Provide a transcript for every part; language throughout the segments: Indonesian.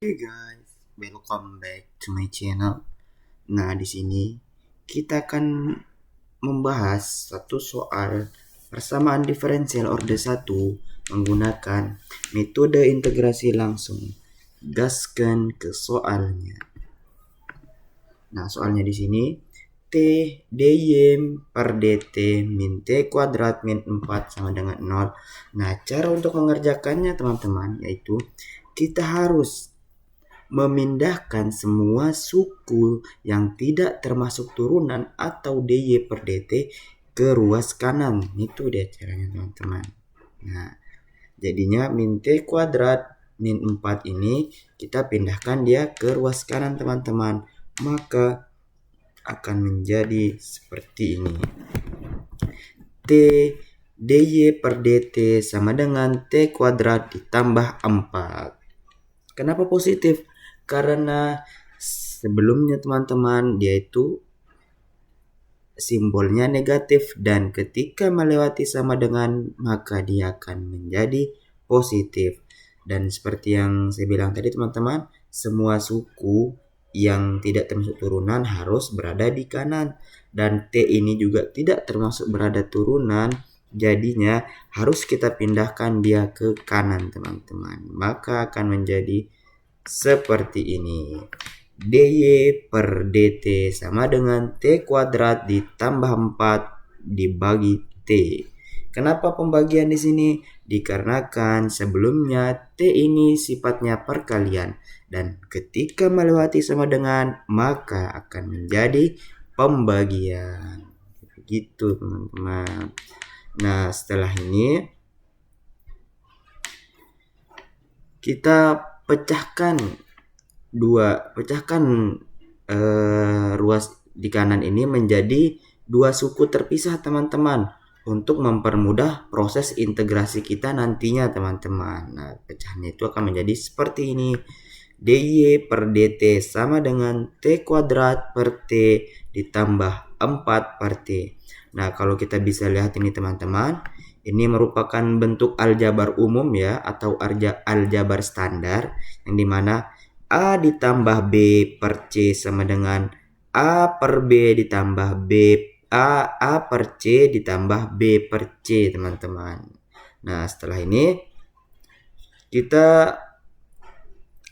Hey guys, welcome back to my channel. Nah, di sini kita akan membahas satu soal persamaan diferensial orde 1 menggunakan metode integrasi langsung. Gaskan ke soalnya. Nah, soalnya di sini T dy per dt min T kuadrat min 4 sama dengan 0. Nah, cara untuk mengerjakannya teman-teman yaitu kita harus memindahkan semua suku yang tidak termasuk turunan atau dy per dt ke ruas kanan. Itu dia caranya teman-teman. Nah, jadinya min T kuadrat min 4 ini kita pindahkan dia ke ruas kanan teman-teman. Maka akan menjadi seperti ini. T dy per dt sama dengan T kuadrat ditambah 4. Kenapa positif? Karena sebelumnya teman-teman dia itu simbolnya negatif dan ketika melewati sama dengan maka dia akan menjadi positif. Dan seperti yang saya bilang tadi teman-teman, semua suku yang tidak termasuk turunan harus berada di kanan dan T ini juga tidak termasuk berada turunan, jadinya harus kita pindahkan dia ke kanan teman-teman. Maka akan menjadi seperti ini. dy per dt sama dengan T kuadrat ditambah 4 dibagi T. Kenapa pembagian di sini? Dikarenakan sebelumnya T ini sifatnya perkalian dan ketika melewati sama dengan maka akan menjadi pembagian. Begitu teman-teman. Nah, setelah ini kita pecahkan ruas di kanan ini menjadi dua suku terpisah teman-teman untuk mempermudah proses integrasi kita nantinya teman-teman. Nah, pecahannya itu akan menjadi seperti ini. dy per dt sama dengan T kuadrat per T ditambah 4 per T. Nah, kalau kita bisa lihat ini teman-teman, ini merupakan bentuk aljabar umum ya atau aljabar standar yang dimana A ditambah B per C sama dengan A per B ditambah B A per C ditambah B per C teman-teman. Nah, setelah ini kita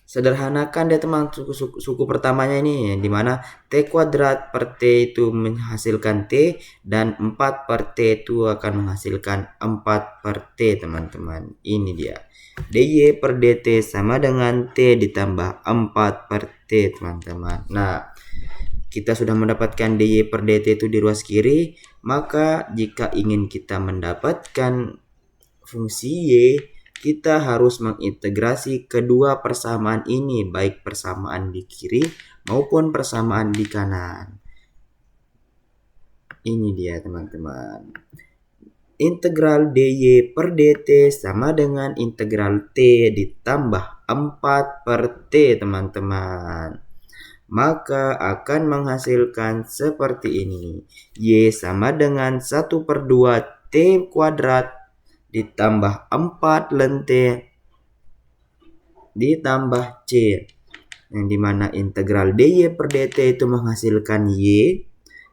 sederhanakan deh teman suku pertamanya ini yang dimana T kuadrat per T itu menghasilkan T dan 4 per T itu akan menghasilkan 4 per T teman-teman. Ini dia dy per dt sama dengan T ditambah 4 per T teman-teman. Nah, kita sudah mendapatkan dy per dt itu di ruas kiri, maka jika ingin kita mendapatkan fungsi y, kita harus mengintegrasi kedua persamaan ini, baik persamaan di kiri maupun persamaan di kanan. Ini dia teman-teman. Integral dy per dt sama dengan integral t ditambah 4 per t teman-teman. Maka akan menghasilkan seperti ini. Y sama dengan 1 per 2 t kuadrat ditambah 4 lente ditambah C, yang dimana integral dy per dt itu menghasilkan Y,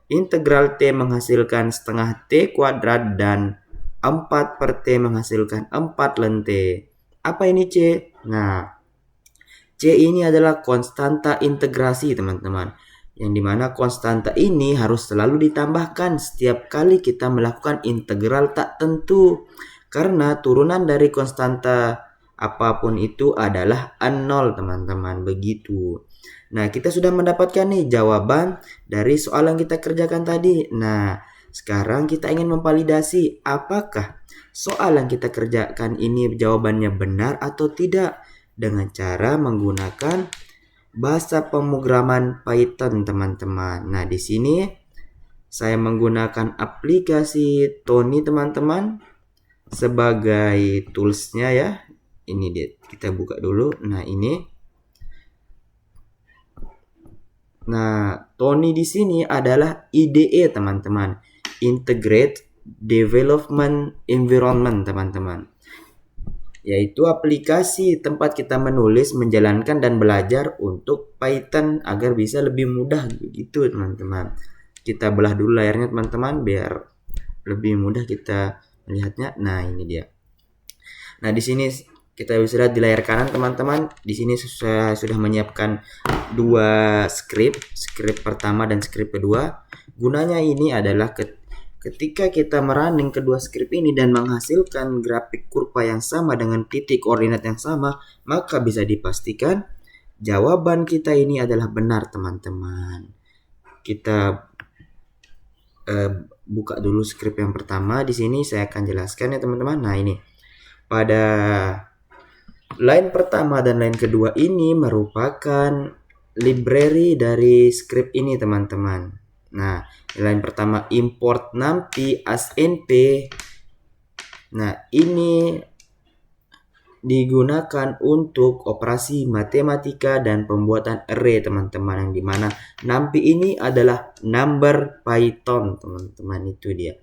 integral T menghasilkan setengah T kuadrat dan 4 per T menghasilkan 4 lente. Apa ini C? Nah, C ini adalah konstanta integrasi teman-teman, yang dimana konstanta ini harus selalu ditambahkan setiap kali kita melakukan integral tak tentu, karena turunan dari konstanta apapun itu adalah 0 teman-teman. Begitu. Nah, kita sudah mendapatkan nih jawaban dari soal yang kita kerjakan tadi. Nah, sekarang kita ingin memvalidasi apakah soal yang kita kerjakan ini jawabannya benar atau tidak dengan cara menggunakan bahasa pemrograman Python teman-teman. Nah, di sini saya menggunakan aplikasi Tony teman-teman sebagai toolsnya ya. Ini dia, kita buka dulu. Nah, ini. Nah, Tony di sini adalah IDE teman-teman, Integrate Development Environment teman-teman. yaitu aplikasi tempat kita menulis, menjalankan dan belajar untuk Python agar bisa lebih mudah begitu teman-teman. Kita belah dulu layarnya teman-teman biar lebih mudah kita melihatnya. Nah, ini dia. Nah, di sini kita bisa lihat di layar kanan teman-teman. Di sini saya sudah menyiapkan dua script pertama dan script kedua. Gunanya ini adalah ketika kita merunning kedua script ini dan menghasilkan grafik kurva yang sama dengan titik koordinat yang sama, maka bisa dipastikan jawaban kita ini adalah benar teman-teman. Kita buka dulu script yang pertama. Di sini saya akan jelaskan ya teman-teman. Nah, ini pada line pertama dan line kedua ini merupakan library dari script ini teman-teman. Nah, line pertama import numpy as np. Nah, ini digunakan untuk operasi matematika dan pembuatan array teman-teman, yang dimana numpy ini adalah number Python teman-teman, itu dia.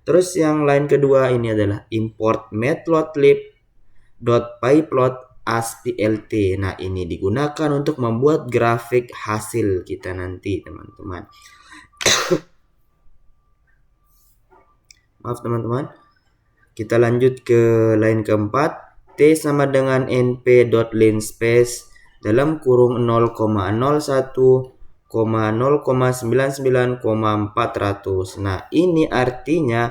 Terus yang line kedua ini adalah import matplotlib.pyplot as plt. Nah, ini digunakan untuk membuat grafik hasil kita nanti teman-teman. Maaf teman-teman. Kita lanjut ke line keempat. T sama dengan np.linspace dalam kurung 0,01,099,400. Nah, ini artinya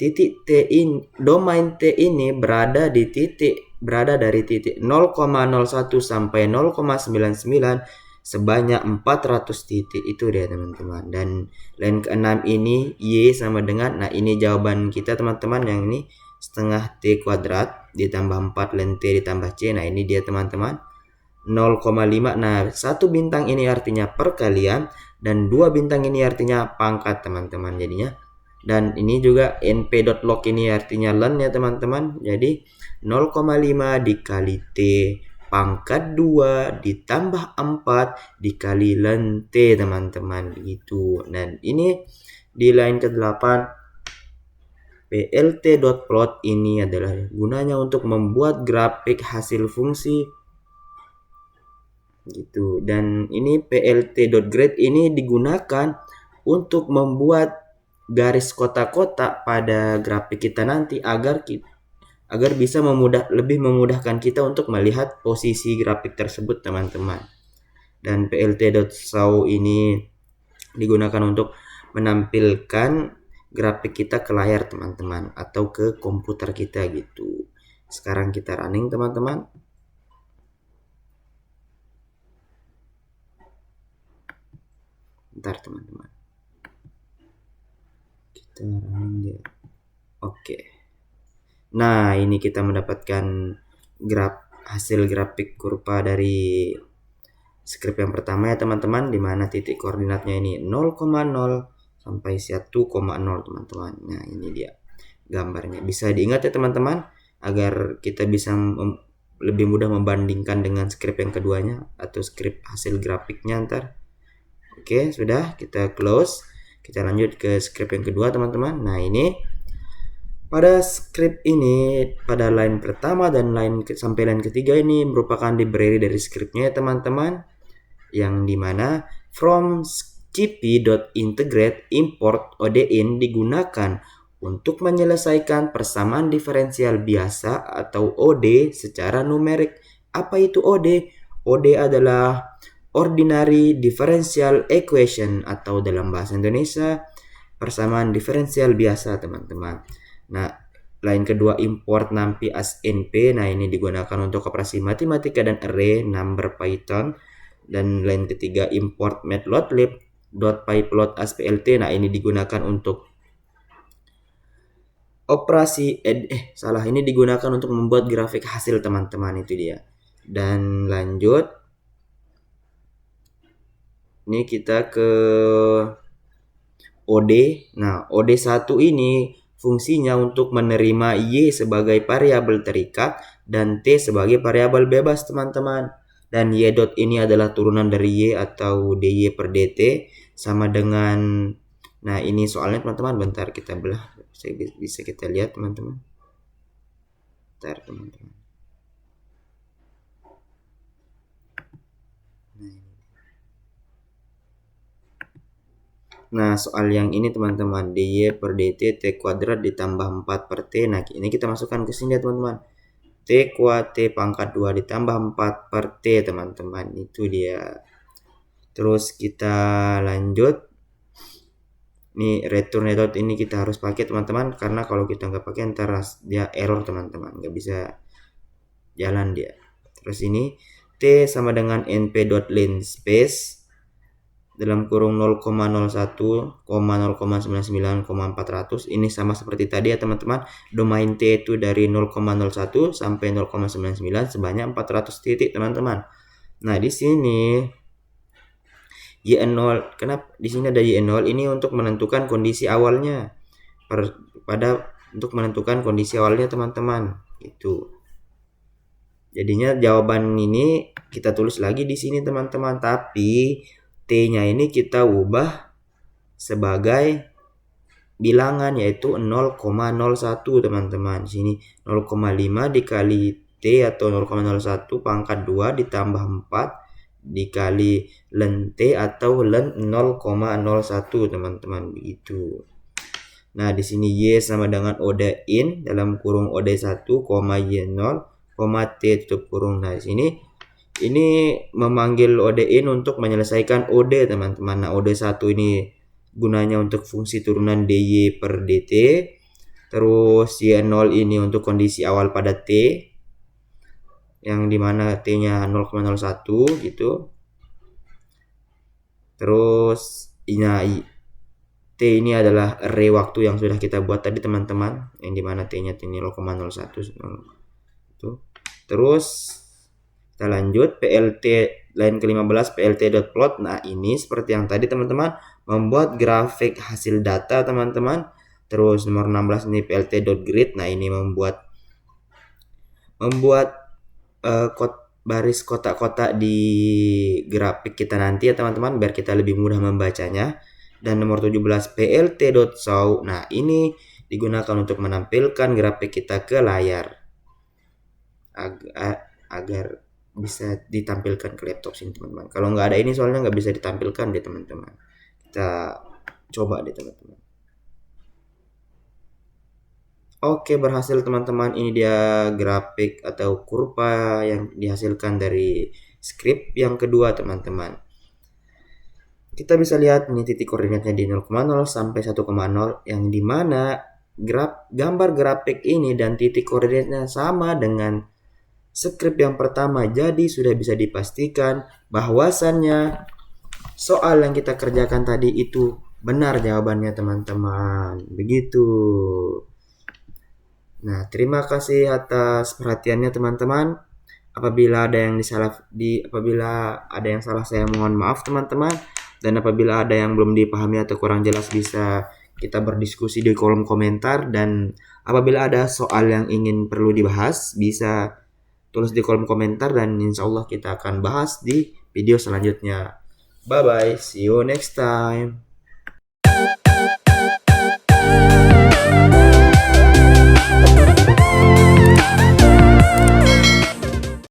titik T ini, domain T ini berada dari titik 0,01 sampai 0,99 sebanyak 400 titik. Itu dia teman-teman. Dan line ke-6 ini Y sama dengan, nah ini jawaban kita teman-teman, yang ini setengah T kuadrat ditambah 4 line T ditambah C. Nah, ini dia teman-teman, 0,5. Nah, satu bintang ini artinya perkalian dan dua bintang ini artinya pangkat teman-teman jadinya. Dan ini juga np.log ini artinya len ya teman-teman. Jadi 0,5 dikali T pangkat 2 ditambah 4 dikali len T teman-teman, begitu. Dan ini di line ke-8 plt.plot ini adalah gunanya untuk membuat grafik hasil fungsi gitu. Dan ini plt.grade ini digunakan untuk membuat garis kotak-kotak pada grafik kita nanti agar bisa lebih memudahkan kita untuk melihat posisi grafik tersebut teman-teman. Dan plt.show ini digunakan untuk menampilkan grafik kita ke layar teman-teman atau ke komputer kita gitu. Sekarang kita running teman-teman. Bentar teman-teman. Kita running dia. Oke. Nah, ini kita mendapatkan hasil grafik kurva dari script yang pertama ya teman-teman, di mana titik koordinatnya ini 0,0 sampai 1,0 teman-teman. Nah, ini dia gambarnya. Bisa diingat ya teman-teman agar kita bisa lebih mudah membandingkan dengan script yang keduanya atau script hasil grafiknya ntar. Oke, sudah, kita close. Kita lanjut ke script yang kedua teman-teman. Nah, ini pada script ini, pada line pertama dan sampai line ketiga ini merupakan library dari scriptnya ya teman-teman, yang dimana from cp.integrate import odin digunakan untuk menyelesaikan persamaan diferensial biasa atau OD secara numerik. Apa itu OD? OD adalah ordinary differential equation atau dalam bahasa Indonesia persamaan diferensial biasa teman-teman. Nah, line kedua import numpy as np. Nah, ini digunakan untuk operasi matematika dan array number Python. Dan line ketiga import matplotlib.pyplot as plt. Nah, ini digunakan untuk operasi ini digunakan untuk membuat grafik hasil teman-teman, itu dia. Dan lanjut, ini kita ke OD. Nah, OD1 ini fungsinya untuk menerima Y sebagai variabel terikat dan T sebagai variabel bebas teman-teman. Dan Y dot ini adalah turunan dari Y atau dy per dt sama dengan, nah ini soalnya teman-teman, bentar kita belah, bisa kita lihat teman-teman. Bentar, teman-teman. Nah, soal yang ini teman-teman, dy per dt t kuadrat ditambah 4 per t. Nah, ini kita masukkan ke sini ya teman-teman. T kuadrat t pangkat 2 ditambah 4 per t teman-teman. Itu dia. Terus kita lanjut. Nih return method ini kita harus pakai teman-teman, karena kalau kita nggak pakai ntar dia error teman-teman, nggak bisa jalan dia. Terus ini t sama dengan np.len space dalam kurung 0,01, 0,99,400. Ini sama seperti tadi ya teman-teman. Domain t itu dari 0,01 sampai 0,99 sebanyak 400 titik teman-teman. Nah, di sini y0, kenapa di sini ada y0 ini untuk menentukan kondisi awalnya untuk menentukan kondisi awalnya teman-teman gitu. Jadinya jawaban ini kita tulis lagi di sini teman-teman, tapi t-nya ini kita ubah sebagai bilangan yaitu 0,01 teman-teman. Di sini 0,5 dikali t atau 0,01 pangkat 2 ditambah 4 dikali len t atau len 0,01 teman-teman, begitu. Nah, di sini y sama dengan OD in dalam kurung OD1, y0, t tutup kurung. Nah, di sini ini memanggil OD in untuk menyelesaikan OD teman-teman. Nah, OD1 ini gunanya untuk fungsi turunan dy per dt. Terus y0 ini untuk kondisi awal pada t yang dimana t-nya 0,01 gitu. Terus t ini adalah array waktu yang sudah kita buat tadi teman-teman, yang dimana t-nya 0,01 itu. Terus kita lanjut plt line ke-15 plt.plot. Nah, ini seperti yang tadi teman-teman, membuat grafik hasil data teman-teman. Terus nomor 16 ini plt.grid. Nah, ini membuat baris kotak-kotak di grafik kita nanti ya teman-teman, biar kita lebih mudah membacanya. Dan nomor 17 plt.show. Nah, ini digunakan untuk menampilkan grafik kita ke layar agar bisa ditampilkan ke laptop sini teman-teman. Kalau nggak ada ini soalnya nggak bisa ditampilkan deh teman-teman. Kita coba deh teman-teman. Oke, berhasil teman-teman. Ini dia grafik atau kurva yang dihasilkan dari script yang kedua teman-teman. Kita bisa lihat ini titik koordinatnya di 0,0 sampai 1,0, yang dimana gambar grafik ini dan titik koordinatnya sama dengan script yang pertama. Jadi sudah bisa dipastikan bahwasannya soal yang kita kerjakan tadi itu benar jawabannya teman-teman. Begitu. Nah, terima kasih atas perhatiannya teman-teman. Apabila ada yang salah, saya mohon maaf teman-teman. Dan apabila ada yang belum dipahami atau kurang jelas, bisa kita berdiskusi di kolom komentar. Dan apabila ada soal yang perlu dibahas, bisa tulis di kolom komentar dan insya Allah kita akan bahas di video selanjutnya. Bye bye, see you next time.